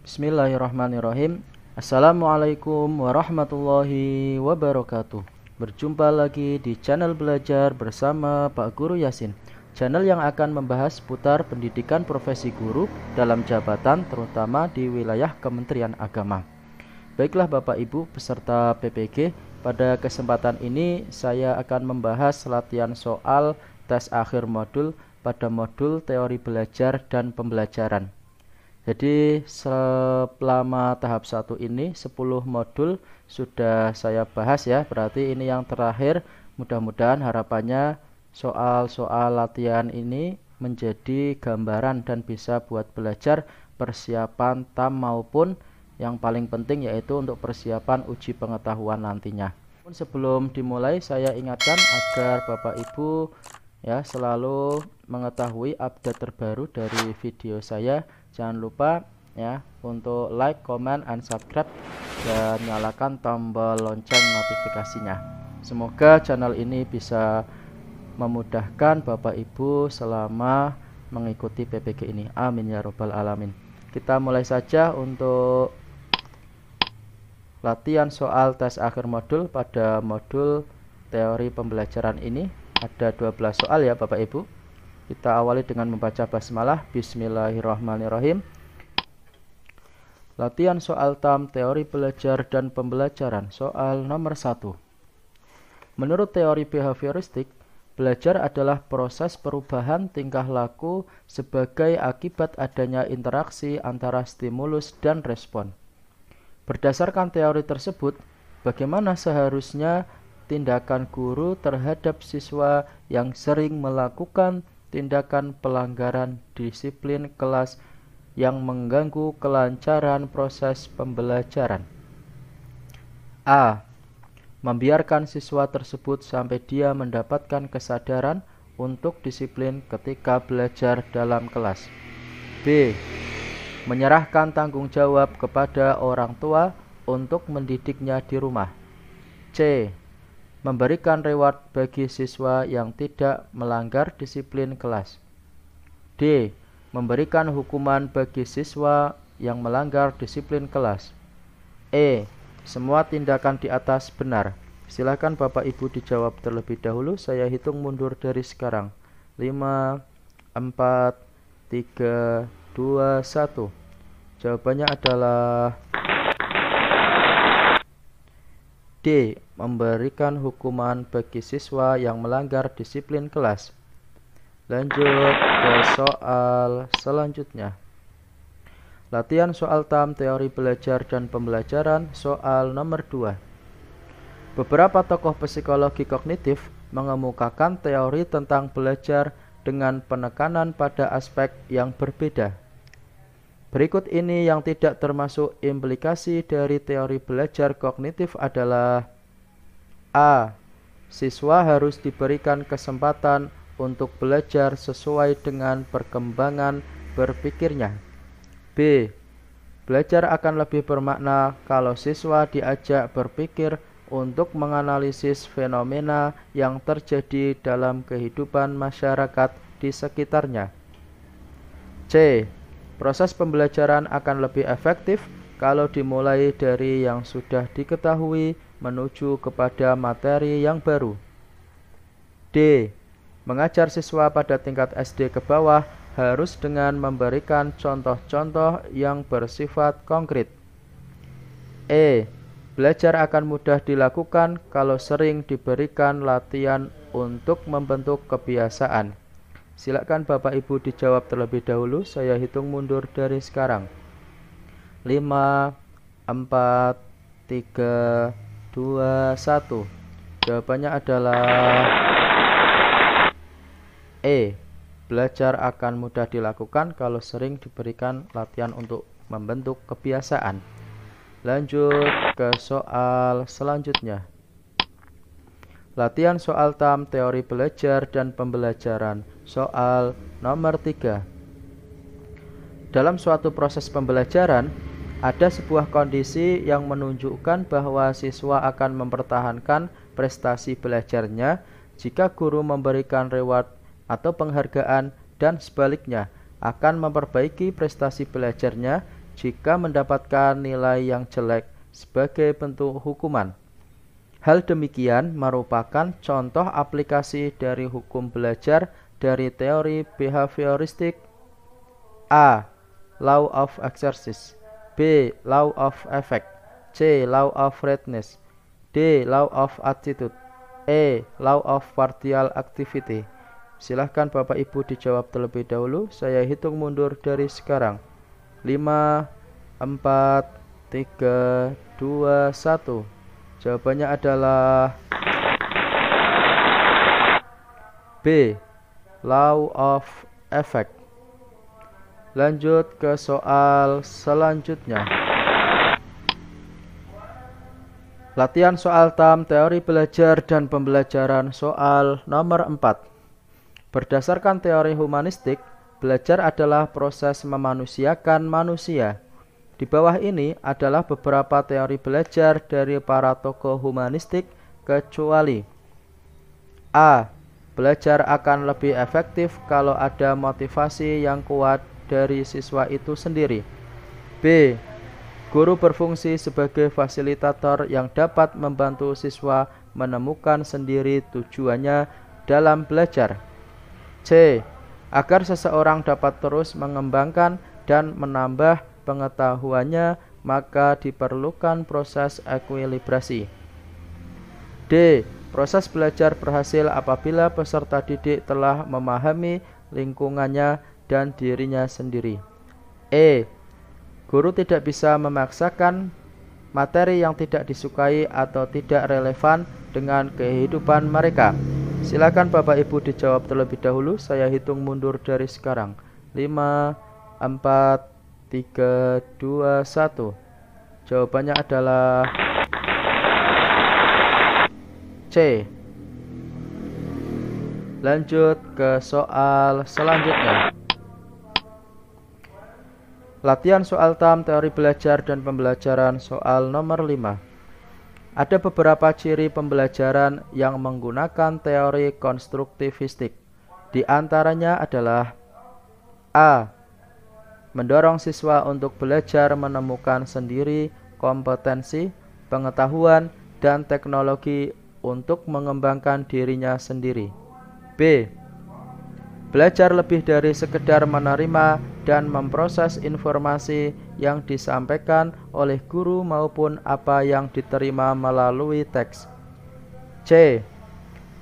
Bismillahirrahmanirrahim. Assalamualaikum warahmatullahi wabarakatuh. Berjumpa lagi di channel belajar bersama Pak Guru Yasin, channel yang akan membahas seputar pendidikan profesi guru dalam jabatan terutama di wilayah Kementerian Agama. Baiklah Bapak Ibu peserta PPG, pada kesempatan ini saya akan membahas latihan soal tes akhir modul pada modul teori belajar dan pembelajaran. Jadi selama tahap 1 ini 10 modul sudah saya bahas ya. Berarti ini yang terakhir. Mudah-mudahan harapannya soal-soal latihan ini menjadi gambaran dan bisa buat belajar persiapan TAM maupun yang paling penting yaitu untuk persiapan uji pengetahuan nantinya. Sebelum dimulai saya ingatkan agar Bapak Ibu ya selalu mengetahui update terbaru dari video saya. Jangan lupa ya untuk like, comment, and subscribe dan nyalakan tombol lonceng notifikasinya. Semoga channel ini bisa memudahkan Bapak Ibu selama mengikuti PPG ini. Amin ya robbal alamin. Kita mulai saja untuk latihan soal tes akhir modul pada modul teori pembelajaran ini. Ada 12 soal ya Bapak Ibu. Kita awali dengan membaca basmalah. Bismillahirrahmanirrahim. Latihan soal TAM teori belajar dan pembelajaran. Soal nomor 1. Menurut teori behavioristik, belajar adalah proses perubahan tingkah laku sebagai akibat adanya interaksi antara stimulus dan respon. Berdasarkan teori tersebut, bagaimana seharusnya tindakan guru terhadap siswa yang sering melakukan tindakan pelanggaran disiplin kelas yang mengganggu kelancaran proses pembelajaran. A. Membiarkan siswa tersebut sampai dia mendapatkan kesadaran untuk disiplin ketika belajar dalam kelas. B. Menyerahkan tanggung jawab kepada orang tua untuk mendidiknya di rumah. C. Memberikan reward bagi siswa yang tidak melanggar disiplin kelas. D. Memberikan hukuman bagi siswa yang melanggar disiplin kelas. E. Semua tindakan di atas benar. Silakan Bapak Ibu dijawab terlebih dahulu. Saya hitung mundur dari sekarang. 5, 4, 3, 2, 1. Jawabannya adalah D. Memberikan hukuman bagi siswa yang melanggar disiplin kelas. Lanjut ke soal selanjutnya. Latihan soal TAM teori belajar dan pembelajaran. Soal nomor 2. Beberapa tokoh psikologi kognitif mengemukakan teori tentang belajar dengan penekanan pada aspek yang berbeda. Berikut ini yang tidak termasuk implikasi dari teori belajar kognitif adalah: A. Siswa harus diberikan kesempatan untuk belajar sesuai dengan perkembangan berpikirnya. B. Belajar akan lebih bermakna kalau siswa diajak berpikir untuk menganalisis fenomena yang terjadi dalam kehidupan masyarakat di sekitarnya. C. Proses pembelajaran akan lebih efektif kalau dimulai dari yang sudah diketahui menuju kepada materi yang baru. D. Mengajar siswa pada tingkat SD ke bawah harus dengan memberikan contoh-contoh yang bersifat konkret. E. Belajar akan mudah dilakukan kalau sering diberikan latihan untuk membentuk kebiasaan. Silakan Bapak Ibu dijawab terlebih dahulu. Saya hitung mundur dari sekarang. 5, 4, 3, 2, 1. Jawabannya adalah E. Belajar akan mudah dilakukan kalau sering diberikan latihan untuk membentuk kebiasaan. Lanjut ke soal selanjutnya. Latihan soal TAM teori belajar dan pembelajaran. Soal nomor 3. Dalam suatu proses pembelajaran, ada sebuah kondisi yang menunjukkan bahwa siswa akan mempertahankan prestasi belajarnya jika guru memberikan reward atau penghargaan, dan sebaliknya akan memperbaiki prestasi belajarnya jika mendapatkan nilai yang jelek sebagai bentuk hukuman. Hal demikian merupakan contoh aplikasi dari hukum belajar dari teori behavioristik. A. Law of exercise, B. Law of effect, C. Law of readiness, D. Law of attitude, E. Law of partial activity. Silahkan Bapak Ibu dijawab terlebih dahulu. Saya hitung mundur dari sekarang. 5, 4, 3, 2, 1. Jawabannya adalah B. Law of effect. Lanjut ke soal selanjutnya. Latihan soal TAM teori belajar dan pembelajaran soal nomor 4. Berdasarkan teori humanistik, belajar adalah proses memanusiakan manusia. Di bawah ini adalah beberapa teori belajar dari para tokoh humanistik, kecuali A. Belajar akan lebih efektif kalau ada motivasi yang kuat dari siswa itu sendiri. B. Guru berfungsi sebagai fasilitator yang dapat membantu siswa menemukan sendiri tujuannya dalam belajar. C. Agar seseorang dapat terus mengembangkan dan menambah pengetahuannya, maka diperlukan proses ekuilibrasi. D. Proses belajar berhasil apabila peserta didik telah memahami lingkungannya dan dirinya sendiri. E. Guru tidak bisa memaksakan materi yang tidak disukai atau tidak relevan dengan kehidupan mereka. Silakan Bapak Ibu dijawab terlebih dahulu. Saya hitung mundur dari sekarang. 5, 4, 3, 2, 1. Jawabannya adalah C. Lanjut ke soal selanjutnya. Latihan soal TAM teori belajar dan pembelajaran soal nomor 5. Ada beberapa ciri pembelajaran yang menggunakan teori konstruktivistik. Di antaranya adalah A. Mendorong siswa untuk belajar menemukan sendiri kompetensi, pengetahuan, dan teknologi untuk mengembangkan dirinya sendiri. B. Belajar lebih dari sekedar menerima dan memproses informasi yang disampaikan oleh guru maupun apa yang diterima melalui teks. C.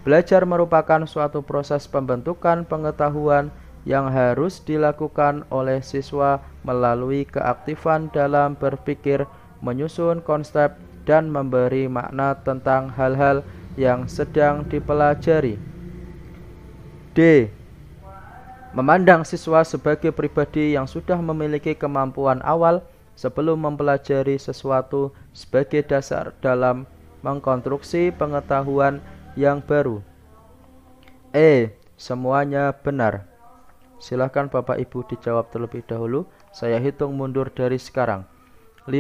Belajar merupakan suatu proses pembentukan pengetahuan yang harus dilakukan oleh siswa melalui keaktifan dalam berpikir, menyusun konsep, dan memberi makna tentang hal-hal yang sedang dipelajari. D. Memandang siswa sebagai pribadi yang sudah memiliki kemampuan awal sebelum mempelajari sesuatu sebagai dasar dalam mengkonstruksi pengetahuan yang baru. E. Semuanya benar. Silakan Bapak Ibu dijawab terlebih dahulu. Saya hitung mundur dari sekarang. 5,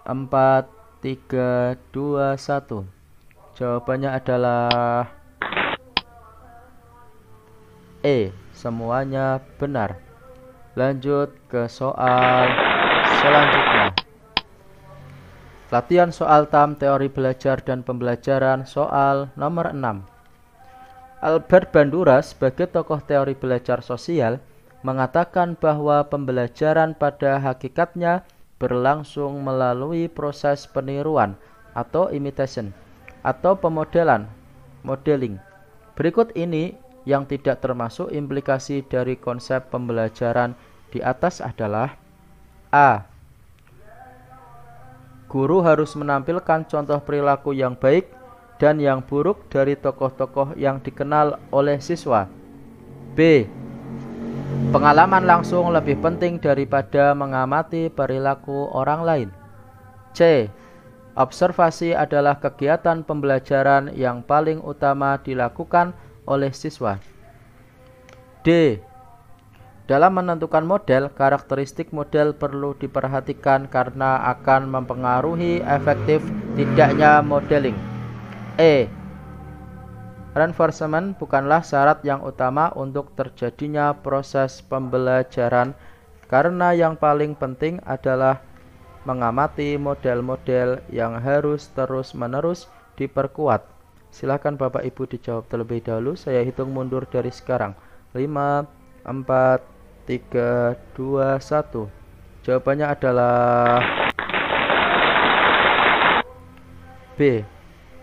4, 3, 2, 1. Jawabannya adalah E. Semuanya benar. Lanjut ke soal selanjutnya. Latihan soal TAM teori belajar dan pembelajaran soal nomor 6. Albert Bandura sebagai tokoh teori belajar sosial mengatakan bahwa pembelajaran pada hakikatnya berlangsung melalui proses peniruan atau imitation atau pemodelan, modeling. Berikut ini yang tidak termasuk implikasi dari konsep pembelajaran di atas adalah A. Guru harus menampilkan contoh perilaku yang baik dan yang buruk dari tokoh-tokoh yang dikenal oleh siswa. B. Pengalaman langsung lebih penting daripada mengamati perilaku orang lain. C. Observasi adalah kegiatan pembelajaran yang paling utama dilakukan oleh siswa. D. Dalam menentukan model, karakteristik model perlu diperhatikan karena akan mempengaruhi efektif tidaknya modeling. E. Reinforcement bukanlah syarat yang utama untuk terjadinya proses pembelajaran karena yang paling penting adalah mengamati model-model yang harus terus-menerus diperkuat. Silakan Bapak Ibu dijawab terlebih dahulu. Saya hitung mundur dari sekarang. 5, 4, 3, 2, 1. Jawabannya adalah B.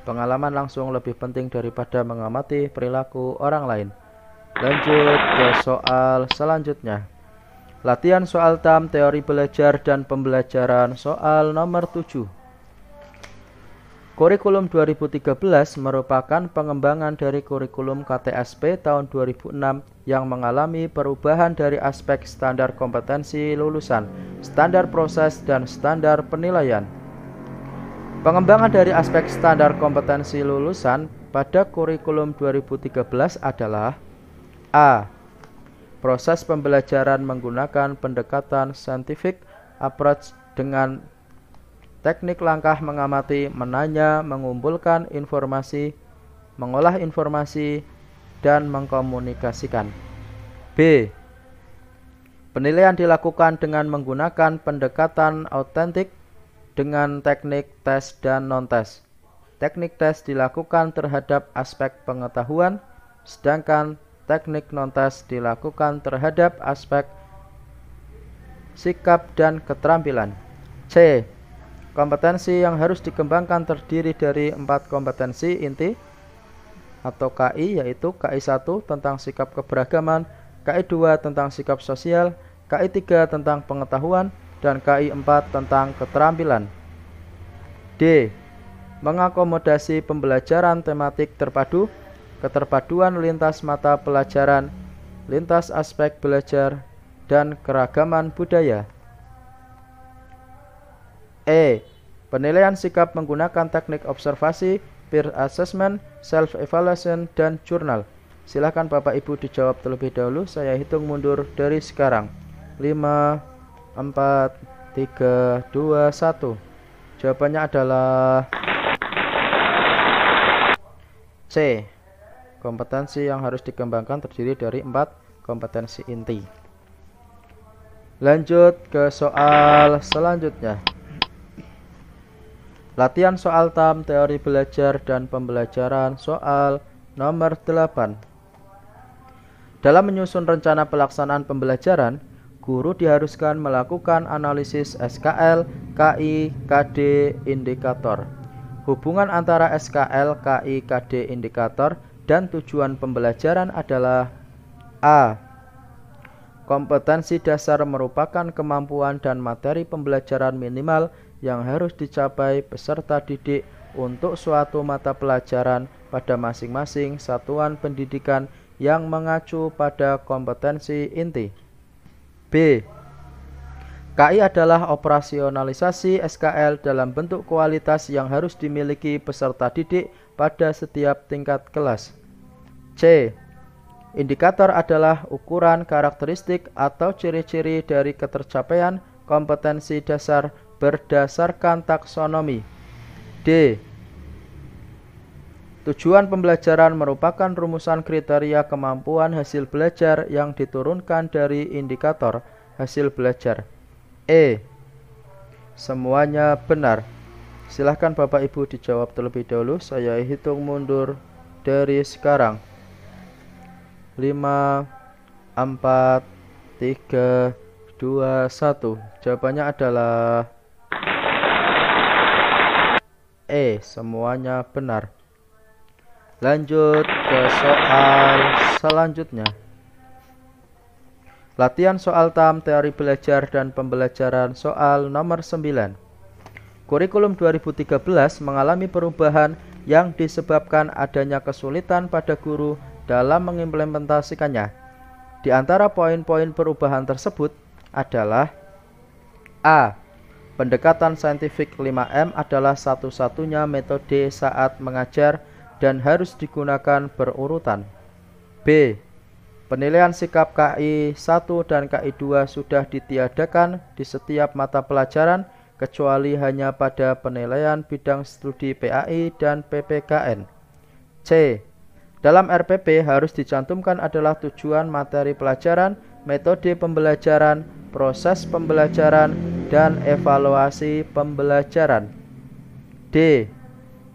Pengalaman langsung lebih penting daripada mengamati perilaku orang lain. Lanjut ke soal selanjutnya. Latihan soal TAM, teori belajar dan pembelajaran, soal nomor 7. Kurikulum 2013 merupakan pengembangan dari kurikulum KTSP tahun 2006 yang mengalami perubahan dari aspek standar kompetensi lulusan, standar proses, dan standar penilaian. Pengembangan dari aspek standar kompetensi lulusan pada kurikulum 2013 adalah A. Proses pembelajaran menggunakan pendekatan scientific approach dengan teknik langkah mengamati, menanya, mengumpulkan informasi, mengolah informasi, dan mengkomunikasikan. B. Penilaian dilakukan dengan menggunakan pendekatan autentik dengan teknik tes dan non-tes. Teknik tes dilakukan terhadap aspek pengetahuan, sedangkan teknik non-tes dilakukan terhadap aspek sikap dan keterampilan. C. Kompetensi yang harus dikembangkan terdiri dari 4 kompetensi inti atau KI, yaitu KI 1 tentang sikap keberagaman, KI 2 tentang sikap sosial, KI 3 tentang pengetahuan, dan KI 4 tentang keterampilan. D. Mengakomodasi pembelajaran tematik terpadu, keterpaduan lintas mata pelajaran, lintas aspek belajar, dan keragaman budaya. E. Penilaian sikap menggunakan teknik observasi, peer assessment, self-evaluation, dan jurnal. Silakan Bapak Ibu dijawab terlebih dahulu. Saya hitung mundur dari sekarang. 5, 4, 3, 2, 1. Jawabannya adalah C. Kompetensi yang harus dikembangkan terdiri dari 4 kompetensi inti. Lanjut ke soal selanjutnya. Latihan soal TAM, teori belajar dan pembelajaran, soal nomor 8. Dalam menyusun rencana pelaksanaan pembelajaran, guru diharuskan melakukan analisis SKL, KI, KD, indikator. Hubungan antara SKL, KI, KD, indikator dan tujuan pembelajaran adalah A. Kompetensi dasar merupakan kemampuan dan materi pembelajaran minimal yang harus dicapai peserta didik untuk suatu mata pelajaran pada masing-masing satuan pendidikan yang mengacu pada kompetensi inti. B. KI adalah operasionalisasi SKL dalam bentuk kualitas yang harus dimiliki peserta didik pada setiap tingkat kelas. C. Indikator adalah ukuran karakteristik atau ciri-ciri dari ketercapaian kompetensi dasar berdasarkan taksonomi. D. Tujuan pembelajaran merupakan rumusan kriteria kemampuan hasil belajar yang diturunkan dari indikator hasil belajar. E. Semuanya benar. Silahkan Bapak Ibu dijawab terlebih dahulu. Saya hitung mundur dari sekarang. 5, 4, 3, 2, 1. Jawabannya adalah E. Semuanya benar. Lanjut ke soal selanjutnya. Latihan soal TAM, teori belajar dan pembelajaran, soal nomor 9. Kurikulum 2013 mengalami perubahan yang disebabkan adanya kesulitan pada guru dalam mengimplementasikannya. Di antara poin-poin perubahan tersebut adalah A. Pendekatan saintifik 5M adalah satu-satunya metode saat mengajar dan harus digunakan berurutan. B. Penilaian sikap KI 1 dan KI 2 sudah ditiadakan di setiap mata pelajaran kecuali hanya pada penilaian bidang studi PAI dan PPKN. C. Dalam RPP harus dicantumkan adalah tujuan materi pelajaran metode pembelajaran, proses pembelajaran, dan evaluasi pembelajaran. D.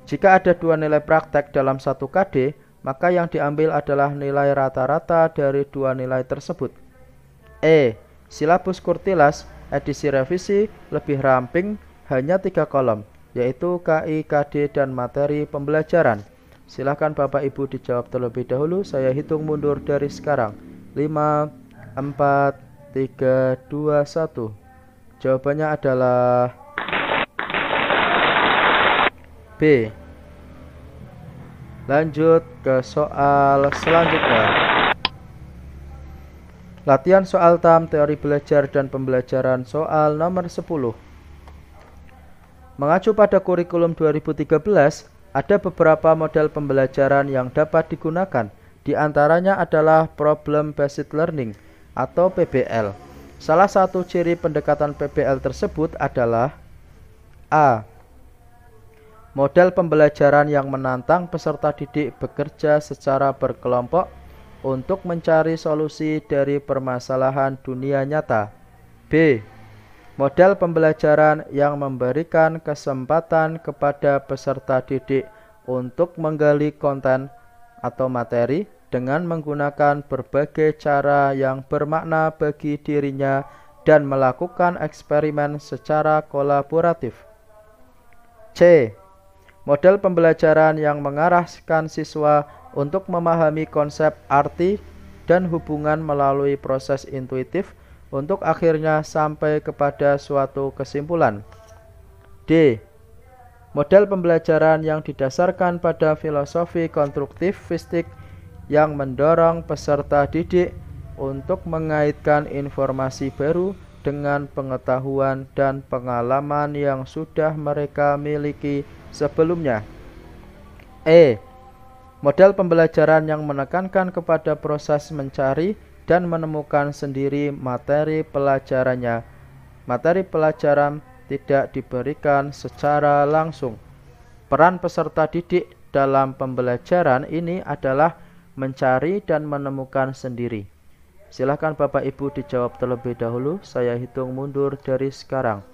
Jika ada 2 nilai praktek dalam 1 KD, maka yang diambil adalah nilai rata-rata dari 2 nilai tersebut. E. Silabus Kurtilas edisi revisi lebih ramping, hanya 3 kolom, yaitu KI, KD, dan materi pembelajaran. Silakan Bapak Ibu dijawab terlebih dahulu. Saya hitung mundur dari sekarang. 5, 4, 3, 2, 1. Jawabannya adalah B. Lanjut ke soal selanjutnya. Latihan soal TAM, teori belajar dan pembelajaran, soal nomor 10. Mengacu pada kurikulum 2013, ada beberapa model pembelajaran yang dapat digunakan. Di antaranya adalah Problem Based Learning atau PBL. Salah satu ciri pendekatan PBL tersebut adalah A. Model pembelajaran yang menantang peserta didik bekerja secara berkelompok untuk mencari solusi dari permasalahan dunia nyata. B. Model pembelajaran yang memberikan kesempatan kepada peserta didik untuk menggali konten atau materi dengan menggunakan berbagai cara yang bermakna bagi dirinya dan melakukan eksperimen secara kolaboratif. C. Model pembelajaran yang mengarahkan siswa untuk memahami konsep, arti, dan hubungan melalui proses intuitif untuk akhirnya sampai kepada suatu kesimpulan. D. Model pembelajaran yang didasarkan pada filosofi konstruktivistik yang mendorong peserta didik untuk mengaitkan informasi baru dengan pengetahuan dan pengalaman yang sudah mereka miliki sebelumnya. E. Model pembelajaran yang menekankan kepada proses mencari dan menemukan sendiri materi pelajarannya. Materi pelajaran tidak diberikan secara langsung. Peran peserta didik dalam pembelajaran ini adalah mencari dan menemukan sendiri. Silakan Bapak Ibu dijawab terlebih dahulu. Saya hitung mundur dari sekarang.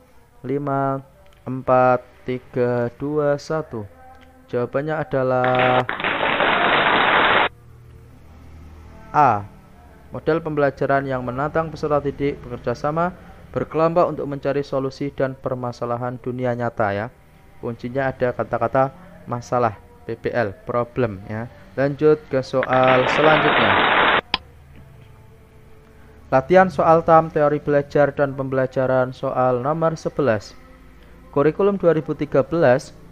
5, 4, 3, 2, 1. Jawabannya adalah A. Model pembelajaran yang menantang peserta didik bekerja sama berkelompok untuk mencari solusi dan permasalahan dunia nyata ya. Kuncinya ada kata-kata masalah, PBL, problem ya. Lanjut ke soal selanjutnya. Latihan soal TAM, teori belajar dan pembelajaran, soal nomor 11. Kurikulum 2013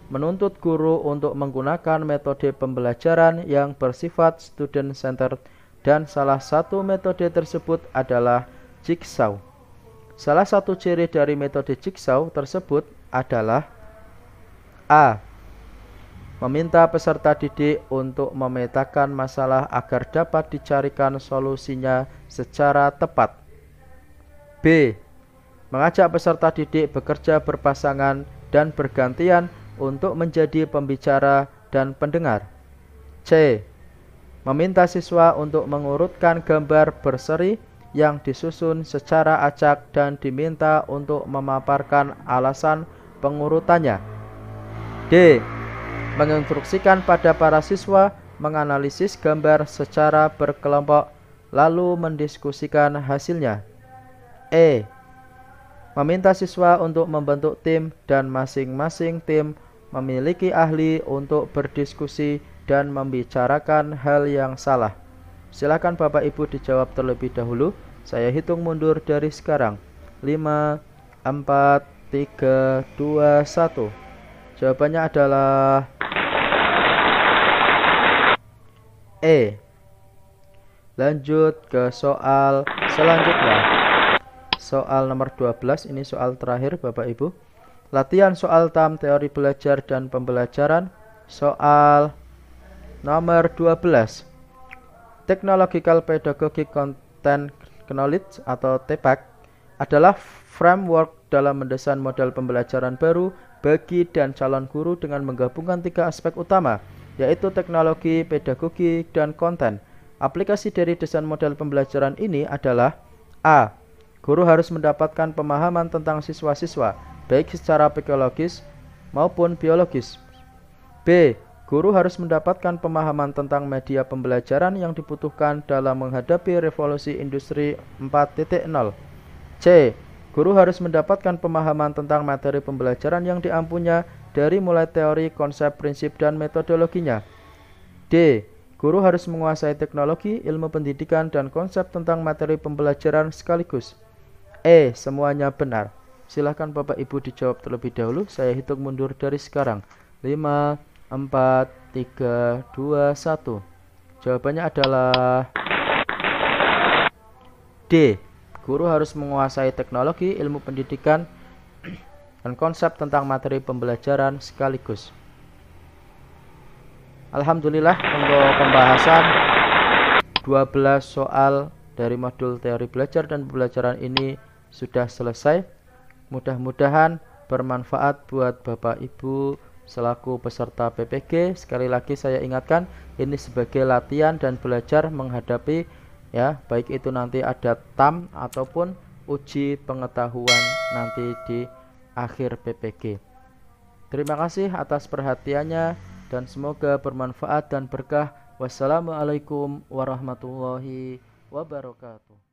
menuntut guru untuk menggunakan metode pembelajaran yang bersifat student centered dan salah satu metode tersebut adalah jigsaw. Salah satu ciri dari metode jigsaw tersebut adalah A. Meminta peserta didik untuk memetakan masalah agar dapat dicarikan solusinya secara tepat. B. Mengajak peserta didik bekerja berpasangan dan bergantian untuk menjadi pembicara dan pendengar. C. Meminta siswa untuk mengurutkan gambar berseri yang disusun secara acak dan diminta untuk memaparkan alasan pengurutannya. D. Menginstruksikan pada para siswa menganalisis gambar secara berkelompok lalu mendiskusikan hasilnya. E. Meminta siswa untuk membentuk tim dan masing-masing tim memiliki ahli untuk berdiskusi dan membicarakan hal yang salah. Silakan Bapak Ibu dijawab terlebih dahulu. Saya hitung mundur dari sekarang. 5, 4, 3, 2, 1. Jawabannya adalah E. Lanjut ke soal selanjutnya. Soal nomor 12, ini soal terakhir Bapak Ibu. Latihan soal TAM, teori belajar dan pembelajaran, soal nomor 12. Technological Pedagogic Content Knowledge atau TPAC adalah framework dalam mendesain model pembelajaran baru bagi dan calon guru dengan menggabungkan 3 aspek utama, yaitu teknologi, pedagogi, dan konten. Aplikasi dari desain model pembelajaran ini adalah A. Guru harus mendapatkan pemahaman tentang siswa-siswa, baik secara psikologis maupun biologis. B. Guru harus mendapatkan pemahaman tentang media pembelajaran yang dibutuhkan dalam menghadapi revolusi industri 4.0. C. Guru harus mendapatkan pemahaman tentang materi pembelajaran yang diampunya dari mulai teori, konsep, prinsip, dan metodologinya. D. Guru harus menguasai teknologi, ilmu pendidikan, dan konsep tentang materi pembelajaran sekaligus. E. Semuanya benar. Silahkan Bapak Ibu dijawab terlebih dahulu. Saya hitung mundur dari sekarang. 5, 4, 3, 2, 1. Jawabannya adalah D. Guru harus menguasai teknologi, ilmu pendidikan, dan konsep tentang materi pembelajaran sekaligus. Alhamdulillah, untuk pembahasan 12 soal dari modul teori belajar dan pembelajaran ini sudah selesai. Mudah-mudahan bermanfaat buat Bapak Ibu selaku peserta PPG. Sekali lagi saya ingatkan, ini sebagai latihan dan belajar menghadapi baik itu nanti ada TAM ataupun uji pengetahuan nanti di akhir PPG. Terima kasih atas perhatiannya dan semoga bermanfaat dan berkah. Wassalamualaikum warahmatullahi wabarakatuh.